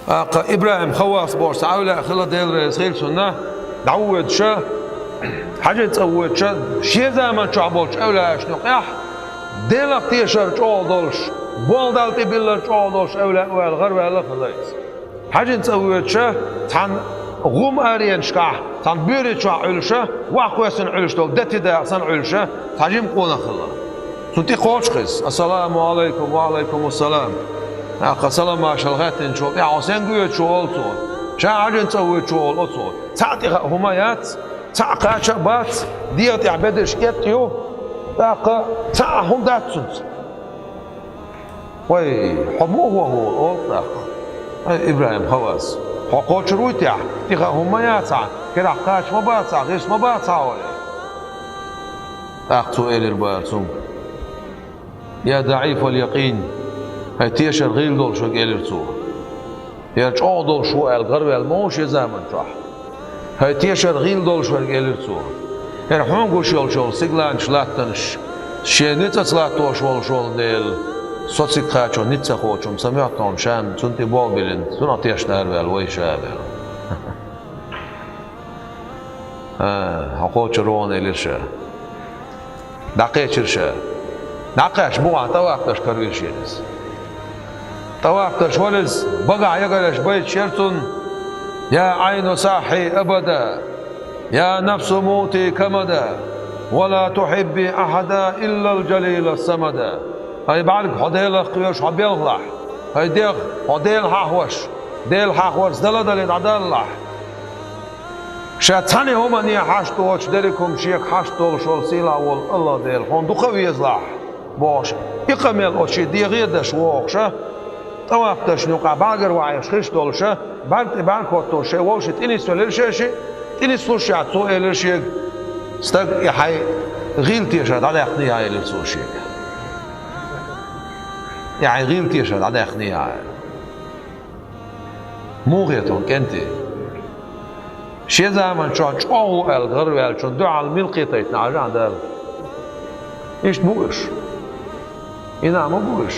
إبراهيم خواص بورس أولى خلا ديل رزقيل سنة دعوت شا حاجة تسويت شا شيء زمان شعبولش أولى شنو قيح ديلك تيشر شو دولش بول دالتي بيلر شو دولش أولى والغرب ولا خلاص حاجة تسويت شا تان غوم أريان شكاح تان بيري شو علشة وعقوسن علشة دتي ده سن علشة تاجم قونا خلا سنتي خوش قيس السلام عليكم وعليكم السلام السلام ما شلغتن شو يا حسين قوي شو ألتو شاعر تسوي شو ألتو تعطي همايات تعقى شبات ديت يعبدش يتيو تعقى تعهم داتسون وي حموه هو ألتو إبراهيم خواص حقوق رويتيا تيغا همايات كده قاش ما باتع غيش ما باتع ولا أقتو إلى الباتوم يا ضعيف اليقين هاي تيشر غير دول شو قال رسول يا رجع دول شو الغرب الموش زمان راح هاي تيشر غير دول شو قال رسول يا حون شول سيغلان شلاتنش شنيت صلاتو شول ديل صوتك خاچو نيت خوچم سمعتون شام سنتي بوبلن سنة تيش نار بالوي شابل حقوق رون إليشا دقيقة ناقش بوع توقتش كرويشينس توقتش ولز بقع يقلش بيت شرطن يا عين صاحي أبدا يا نفس موتي كمدا ولا تحبي أحدا إلا الجليل السمدا هاي بعرف حديل قيوش حبيلغلح هاي ديخ حديل حاحوش ديل حاحوش دل عدالح شاتاني هما نيا حاشتوش ديركم شيك حاشتول شول سيلا والله ديل هون خوي يزلح باش يقمل أشي ديغير دش وقشة توقتش نقع باقر وعيش خش دولشة بعد كوتو شيء وش تيني سولر شيء تيني سوشي عطو إلى شيء استق يحي غير تيشة على يخني هاي للسوشي يعني غير تيشة على يخني هاي مو غيرتون كنتي شيء زمان شو الغرب شو دعاء الملقي تيتنا عجان دال إيش بوش إنا ما بوش